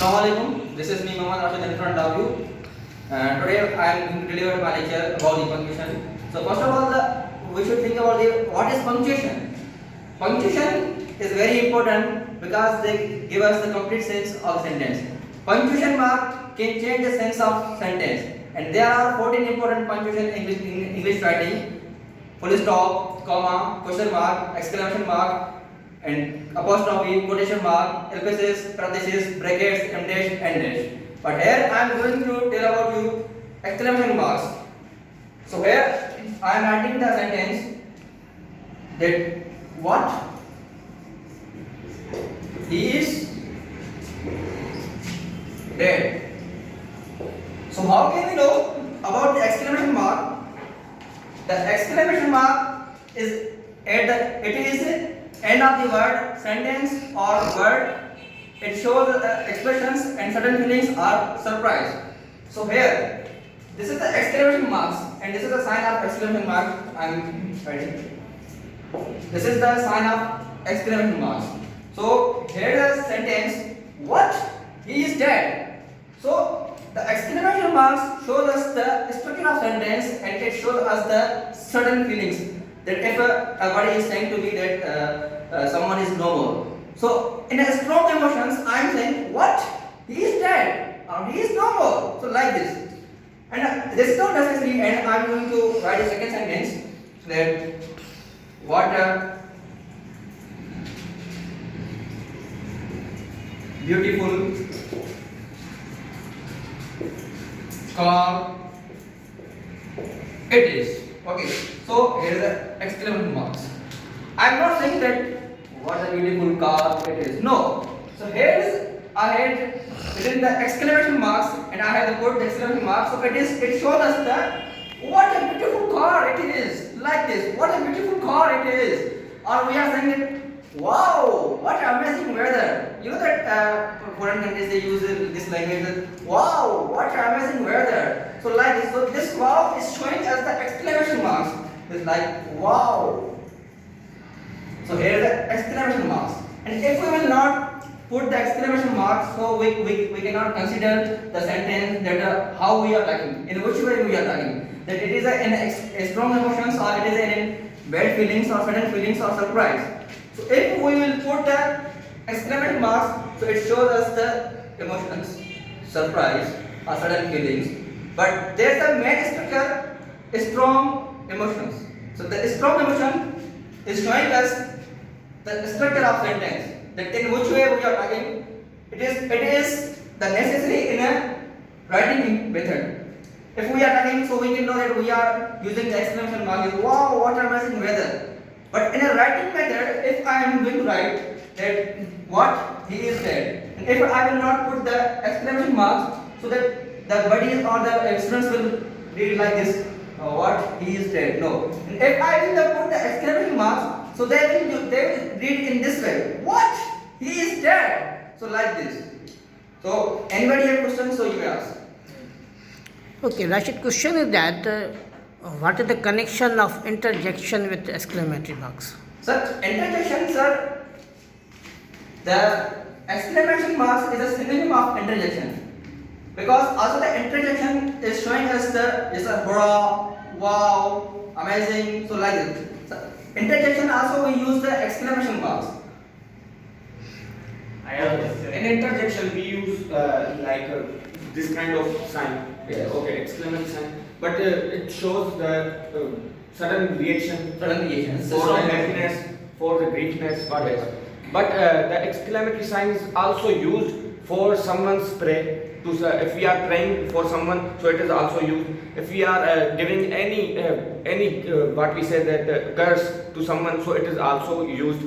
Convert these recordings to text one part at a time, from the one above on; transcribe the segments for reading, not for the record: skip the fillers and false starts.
Assalamualaikum. This is me Mohammad Rashid in front of you. Today I am going to deliver my lecture about the punctuation. So first of all, we should think about what is punctuation. Punctuation is very important because they give us the complete sense of sentence. Punctuation mark can change the sense of sentence, and there are 14 important punctuation in English writing: full stop, comma, question mark, exclamation mark, and apostrophe, quotation mark, ellipses, parentheses, brackets, em dash, and dash. But here I am going to tell about you exclamation marks. So here I am writing the sentence that what he is dead. So how can we know about the exclamation mark? The exclamation mark is end of the word, sentence or word. It shows expressions and certain feelings are surprise. So here, this is the exclamation marks, and this is the sign of exclamation mark. I am writing. This is the sign of exclamation marks. So here is a sentence. What? He is dead. So the exclamation marks shows us the structure of sentence, and it shows us the certain feelings. That if a body is saying to me that someone is no more. So in a strong emotions, I am saying what? He is dead or he is no more. So like this. And this is not necessary, and I am going to write a second sentence that what a beautiful car it is. Okay, so here is the exclamation marks. I am not saying that what a beautiful car it is. No. So here is I had written the exclamation marks, and I have put the exclamation marks. So it shows us that what a beautiful car it is. Like this. What a beautiful car it is. Or we are saying that wow, what amazing weather. You know that foreign countries they use this language that wow, what amazing weather. So like this. So this wow is showing us the exclamation marks. It's like wow. So here is the exclamation marks. And if we will not put the exclamation marks, so we cannot consider the sentence that how we are talking, in which way we are talking. That it is in strong emotions, or it is in bad feelings or sudden feelings or surprise. So if we will put the exclamation marks, so it shows us the emotions, surprise or sudden feelings. But there is a main structure, strong emotions. So the strong emotion is showing us the structure of sentence. That in which way we are talking. It is the necessary in a writing method. If we are talking, so we can know that we are using the exclamation mark. Wow, what amazing weather! But in a writing method, if I am going to write that what he is dead, and if I will not put the exclamation marks, so that the body or the students will read like this. What he is dead. No. And if I will put the exclamation marks, so they will read in this way. What? He is dead. So like this. So anybody have questions? So you ask. Okay, Rashid, question is that what is the connection of interjection with exclamatory marks? Sir, interjection, sir. The exclamation marks is a synonym of interjection. Because also the interjection is showing us the hurrah, wow, amazing, so like this. So interjection also we use the exclamation marks. I have in interjection we use this kind of sign. Yes. Okay, exclamation sign. But it shows the sudden reaction. Sudden reaction. For the happiness, for the griefness, whatever. But the exclamatory sign is also used for someone's prayer. If we are praying for someone, so it is also used. If we are giving any what we say that curse to someone, so it is also used.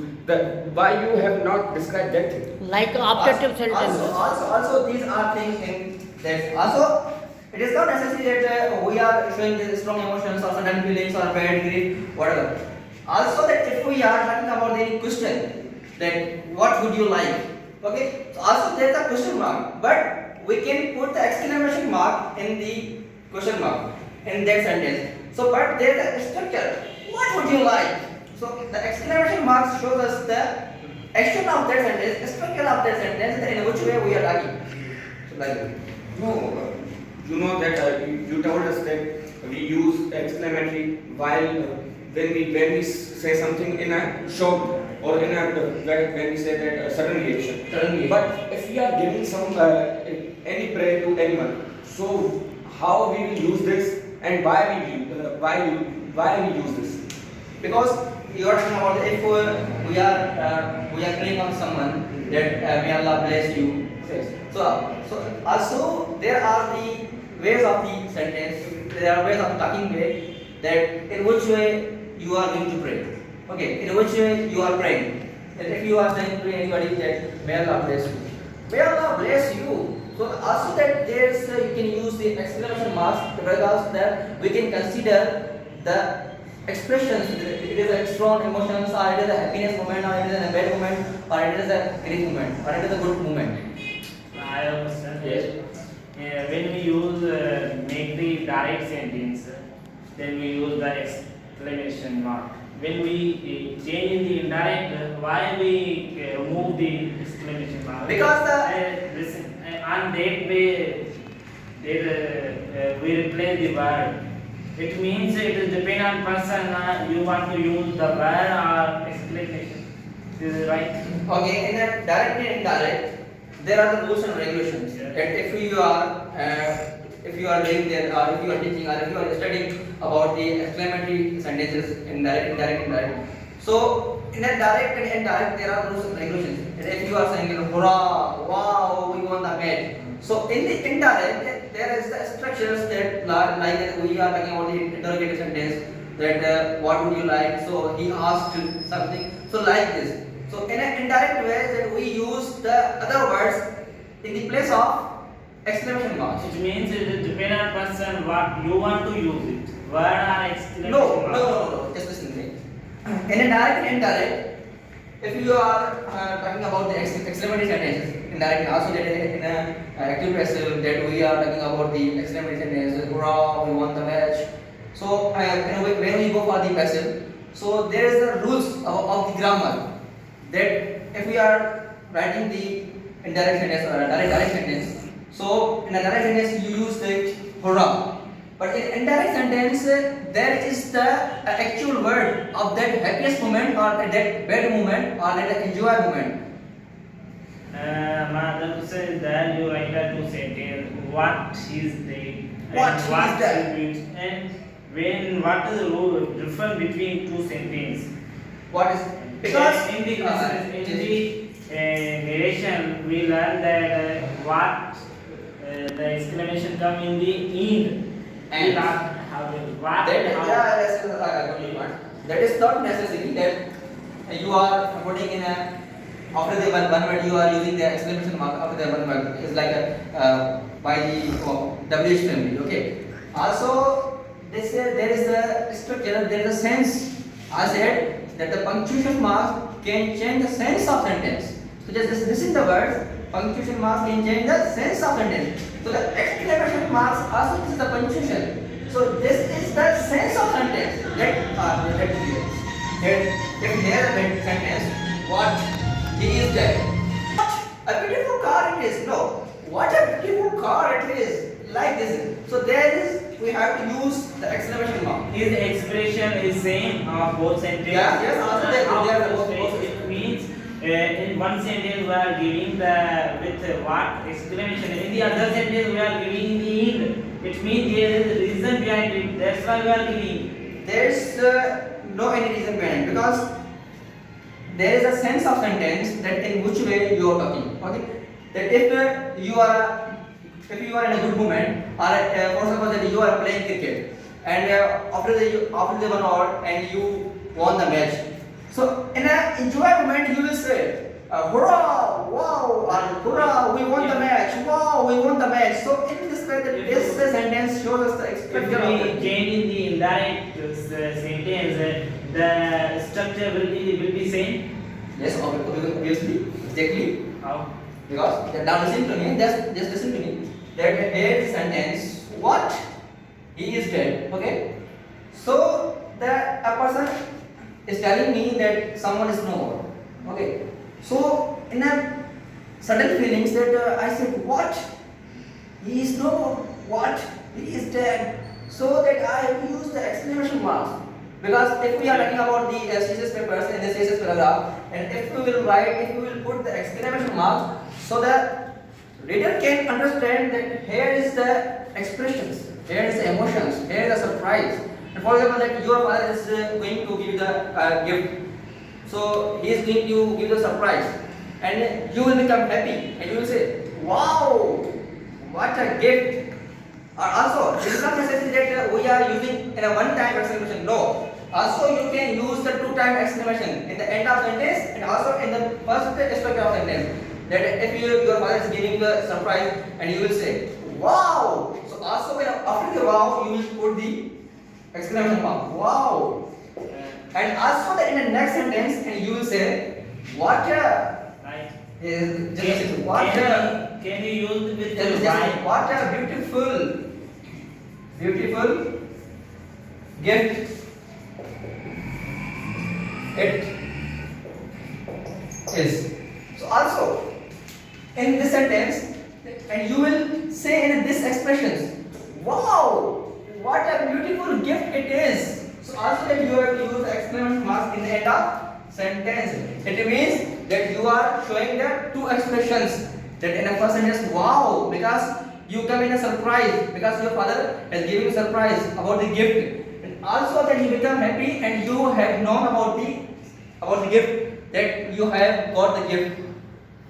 Why you have not described that thing? Like optative sentence. Also these are things in that. Also, it is not necessary that we are showing these strong emotions or sudden feelings or bad grief, whatever. Also, that if we are talking about any question, that what would you like? Okay. So also there is a question mark, but we can put the exclamation mark in the question mark in that sentence. So, but there is a structure. What would you like? So, the exclamation mark shows us the action of that sentence, structure of that sentence, in which way we are talking. Like that. No, you know that you told us that we use exclamatory while when we say something in a short or in a when we say that sudden reaction. Sudden reaction. But if we are giving some any prayer to anyone, so how we will use this and why we use this? Because you are talking about if we are praying on someone that may Allah bless you. Yes. So also there are the ways of the sentence. There are ways of talking way that in which way you are going to pray. Okay, in which way you are praying. And if you are saying to anybody that may Allah bless you, may Allah bless you. So also that there's you can use the exclamation marks because that we can consider the expressions. It is a strong emotions, or it is a happiness moment, or it is a bad moment, or it is a great moment, or it is a good moment. I understand. Yes. When we use make the direct sentence, then we use the exclamation mark. When we change in the indirect, why we remove the exclamation mark? Because on that way, we replace the word. It means it is depend on person. You want to use the word or exclamation. Is it right? Okay, in a direct and indirect, there are the rules and regulations. Yeah. That if you are doing there, or if you are teaching, or if you are studying about the exclamatory sentences, indirect. So in a direct and indirect, there are rules and regulations. And if you are saying, hurrah, wow, we won the match. So in the indirect, there is the structures that like we are talking about the interrogative sentence. That what would you like? So he asked something. So like this. So in an indirect way, that we use the other words in the place of exclamation marks. It means it is depend on person what you want to use it. Word or exclamation No, mark. just listen to me. In a direct and indirect, if you are talking about the exclamatory sentences, indirect also that in a active passive that we are talking about the exclamatory sentences, hurrah, we won the match. So when we go for the passive, so there is the rules of the grammar that if we are writing the indirect sentence or a direct sentence, so in a direct sentence you use the hurrah. But in indirect sentence, there is the actual word of that happiest moment or that bad moment or that enjoy moment. Madam says that you write a two sentence. What is the What and is what that? is it? And when what is the rule difference between two sentences? What is because in the narration we learn that what the exclamation come in the end. And. We learn how what that, and how. that is not necessary that you are putting in a after the one word you are using the exclamation mark after the one word. It's like a by the WH family. Okay. Also, there is the structure, there is a sense. I said that the punctuation marks can change the sense of sentence. So just listen the words. Punctuation marks can change the sense of sentence. So the exclamation marks also is the punctuation. So this is the sense of sentence. That if here a sentence, what he is dead. What a beautiful car it is. No, what a beautiful car it is. Like this. So there is we have to use the exclamation mark. His expression is same of both sentences. Yes, also they are both. It means in one sentence we are giving the with what exclamation. In the other sentence we are giving the end. It means there is a reason behind it. That's why we are giving. There is no any reason behind it because there is a sense of sentence that in which way you are talking. Okay, that if you are in a good moment, or for example that you are playing cricket and after the 1 hour and you won the match. So in an enjoy moment you will say, hurrah, wow, or hurrah, we won the match, wow, we won the match. So in this way, this sentence shows us the If expression of we the change in the indirect sentence, the structure will be same. yes, obviously, exactly. How? Because now listen to me, just listen to me. That here sentence, what? He is dead. Okay. So a person is telling me that someone is no more. Okay. So in a sudden feelings that I said, what? He is no what? He is dead. So that I have used the exclamation marks. Because if we are talking about the thesis papers in the thesis paragraph, and if we will write, if we will put the exclamation marks, so that reader can understand that here is the expressions, here is the emotions, here is the surprise. And for example, that your father is going to give the gift, so he is going to give the surprise, and you will become happy, and you will say, "Wow, what a gift!" Or also, it is not necessary that we are using in a one-time exclamation. No. Also, you can use the two-time exclamation in the end of sentence and also in the first aspect of sentence. That if your father is giving the surprise and you will say, "Wow!" So also when after the wow, you will put the exclamation mark. Wow! And also that in the next sentence, and you will say, "What a." Right. What a. Can you use with Just the why? what a beautiful gift it is. So also in this sentence, and you will say in this expressions, "Wow, what a beautiful gift it is." So also that you have to use the exclamation marks in the end of sentence. It means that you are showing the two expressions. That in a first sentence, wow, because you come in a surprise, because your father has given you surprise about the gift, and also that you become happy and you have known about the gift, that you have got the gift.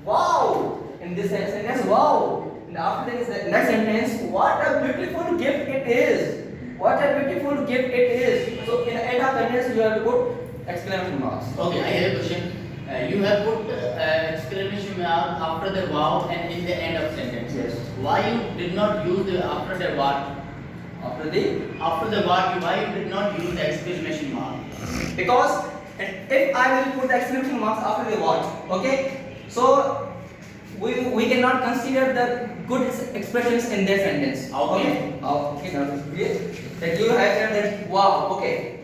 Wow! In this sentence, wow. And after this next sentence, what a beautiful gift it is. What a beautiful gift it is. So in the end of sentence, you have to put exclamation marks. Okay, I have a question. You have put exclamation mark after the wow and in the end of sentence. Yes. Why you did not use the after the what? After the After the what, why you did not use the exclamation mark? because if I will put the exclamation marks after the what, okay, so we cannot consider the good expressions in their sentence. Okay. Okay, now that you have said that wow, okay,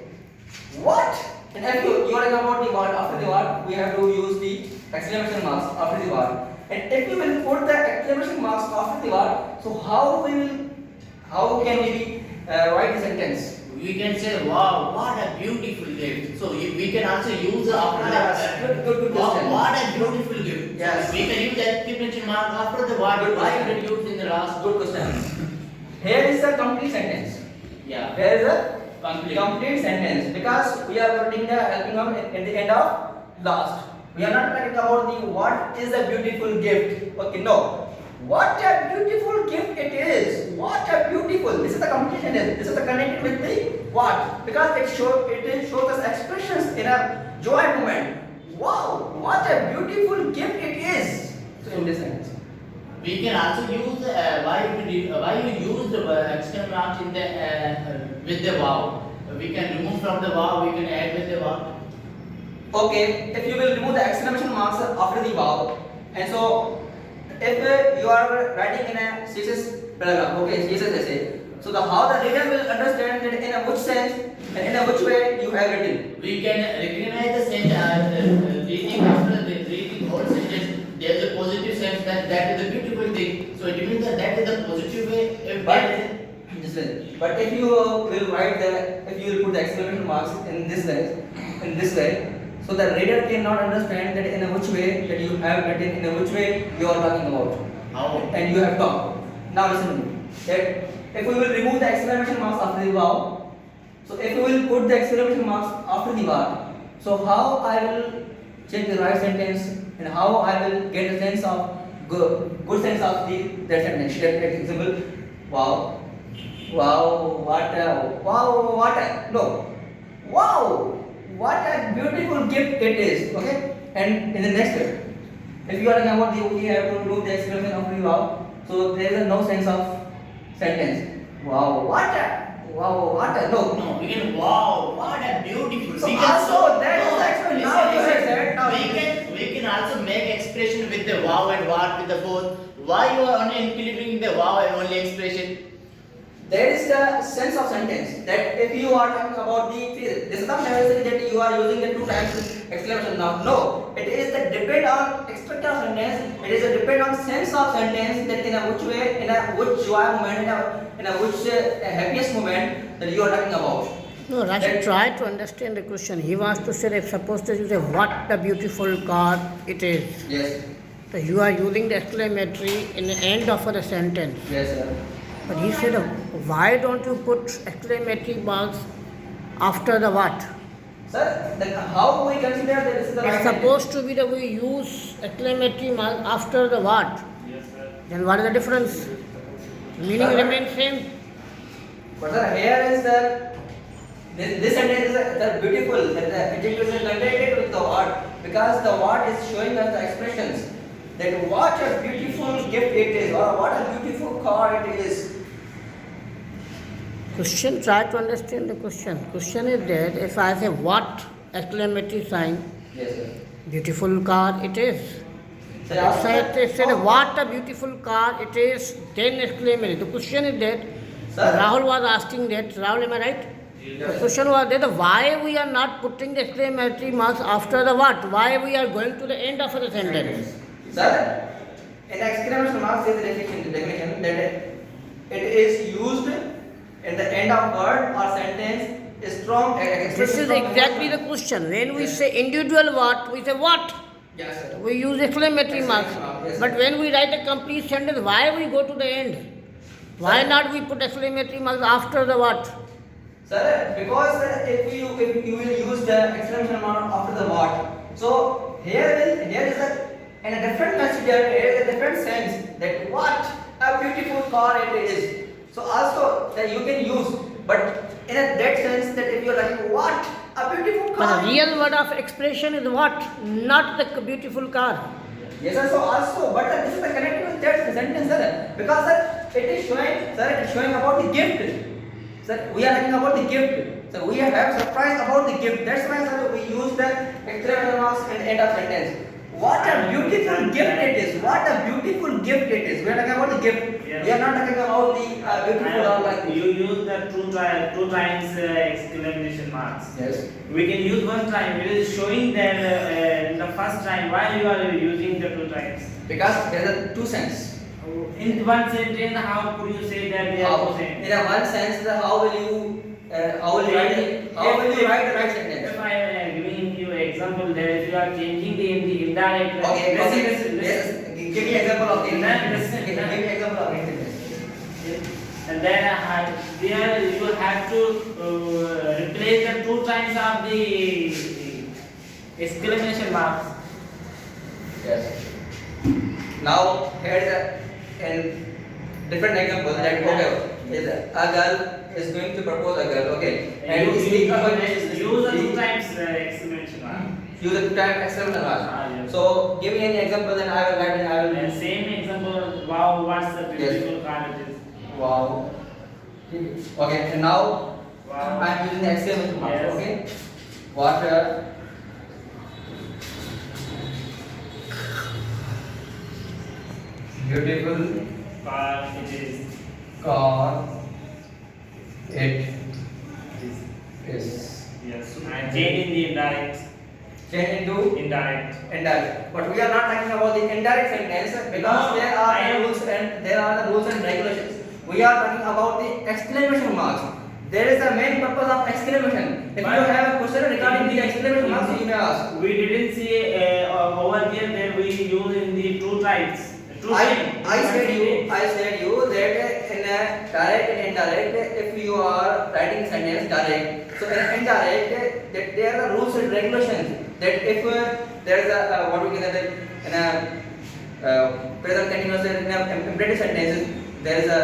what, and if you are talking about the what, after the what we have to use the exclamation marks after the what, and if you will put the exclamation marks after the what, so how can we write the sentence? We can say wow, what a beautiful gift. So we can also use after Yes, good wow, question. what a beautiful gift. Yes. So we can use the exclamation mark after the what. Good Why question. you did use in the last? Good question. Here is the complete sentence. Yeah. Here is a Complete. complete sentence, because we are putting the helping of at the end of last. We are not talking about the what is a beautiful gift. Okay, no. What a beautiful gift it is. What a beautiful. This is the complete sentence. This is the connected with the what, because it shows us expressions in a joy moment. Wow, what a beautiful gift it is. So in this sentence. We can also use why you use the exclamation mark in the with the wow. We can remove from the wow. We can add with the wow. Okay, if you will remove the exclamation marks after the wow, and so if you are writing in a thesis paragraph, okay, thesis essay, so how the reader will understand that in a which sense and in a which way you have written. We can recognize the sentence reading after the reading whole sentence. There is a positive sense that is a beautiful thing. So it means that is the positive way. But if you will write if you will put the exclamation marks in this way, so the reader cannot understand that in a which way that you have written, in a which way you are talking about. How? And you have talked. Now listen to me. That if we will remove the exclamation marks after the wow, so if we will put the exclamation marks after the what, so how I will check the right sentence and how I will get a sense of good sense of that sentence. That example, wow, what a beautiful gift it is. Okay, and in the next step, if you are talking about we have to remove the exclamation of the wow, so there is no sense of sentence. Wow, what a no. We can wow, what a beautiful. So We can also that is the expression. listen, Now you listen. have said. Now We can also make expression with the wow and what with the both. Why you are only including the wow and only expression? there is the sense of sentence that if you are talking about this is not necessary that you are using the two times exclamation now. No, it is the depend on expected of sentence. It is a depend on sense of sentence, that in a which way, in a which joy moment, in a which happiest moment that you are talking about. No, Rashid, try to understand the question. He wants to say, if suppose that you say, what a beautiful car it is. Yes. So you are using the exclamatory in the end of the sentence. Yes, sir. But he said, why don't you put exclamatory marks after the what? Sir, then how we consider that this is the It's right supposed to be that we use exclamatory mark after the what? Yes, sir. Then what is the difference? Meaning remains same. But sir, here is the this sentence is the beautiful, that the adjective is connected with the word, because the word is showing us the expressions, that what a beautiful gift it is, or what a beautiful car it is. Question, try to understand the question. Question is that if I say what exclamatory sign, Yes, sir. beautiful car it is. Sir, If after I said what a beautiful car it is, then exclamatory. The question is that Sir. Rahul was asking that. Rahul, am I right? The question was that why we are not putting the exclamatory marks after the what? Why we are going to the end of the sentence? Sir, in exclamation mark says the definition that it is used in the end of word or sentence. Strong This expression is from exactly the emotion. question. When we Yes. say individual what, we say what? Yes, sir. We use exclamatory marks. Exclamation mark, yes, But sir. when we write a complete sentence, why we go to the end? Why Sir. not we put exclamatory marks after the what? Sir, because if you will use the exclamation mark after the what, so here is a in a different consider, here is a different sense, that what a beautiful car it is. So also that you can use, but in a that sense that if you are like what a beautiful But car. the real word of expression is what? Not the beautiful car. Yes, sir. So also, but this is the connected with that sentence, sir. Because sir, it is showing about the gift. Sir, we are talking about the gift. So we have surprise about the gift. That's why, sir, we use the exclamation marks and end of sentence. What a beautiful gift it is. What a beautiful gift it is. We are talking about the gift. Yes. We are not talking about the beautiful or like. You use the two times exclamation marks. Yes. We can use one time. It is showing that the first time why you are using the two times. Because there are two sense. In one sentence, how could you say that they are How, two sense? in a one sense, how will you write the right sentence? If I am giving you example that if you are changing the indirect. Okay, listen. yes. Give me example of the Listen. Give me example of the And then there you have to replace the two times of the exclamation marks. Yes. Now here is a different example that okay, a girl is going to propose a girl, okay, and You speak use the two times exclamation mark. use the two time exclamation mark. Yes. So give me any example, then I will write and I will. And same example, wow, what's the beautiful car it is. Wow. Okay, and now Wow. I am using the exclamation mark. Yes. Okay. What? Beautiful Car it is. car it is. Yes. And change in the indirect. Change into Indirect. indirect. But we are not talking about the indirect sentence because No, there I are am- the rules and there are the rules and regulations. We are talking about the exclamation marks. There is a main purpose of exclamation. If you But- have a question regarding the exclamation marks, you may ask. We didn't see over here that we use in the two types. Two I types. said you that in a direct and indirect, if you are writing sentence direct, so in a indirect that there are the rules and regulations that if there is a what we can say in a present continuous in a imperative sentences there is a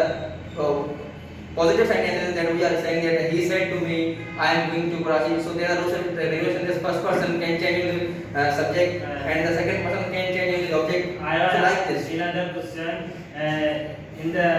positive sentences that we are saying that he said to me I am going to Karachi, so there are rules and regulations. This first person can change the subject and the second person can change the object. I So have like this. another question. In the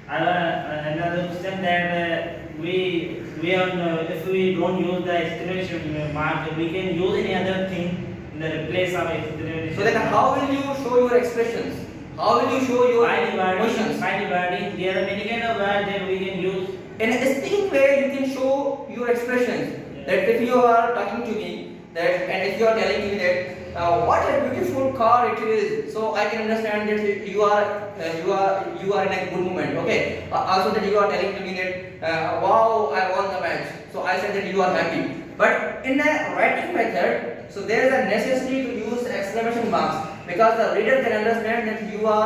another question that we on if we don't use the exclamation mark, we can use any other thing in the replace of exclamation. So then how will you show your expressions? How will you show your by dividing, emotions? by dividing, there are many kind of words that we can use. In a speaking way, you can show your expressions. That if you are talking to me, that and if you are telling me that what a beautiful car it is. So I can understand that you are in a good moment. Okay. Also that you are telling to me that wow, I won the match. So I said that you are happy. But in a writing method, so there is a necessity to use exclamation marks because the reader can understand that you are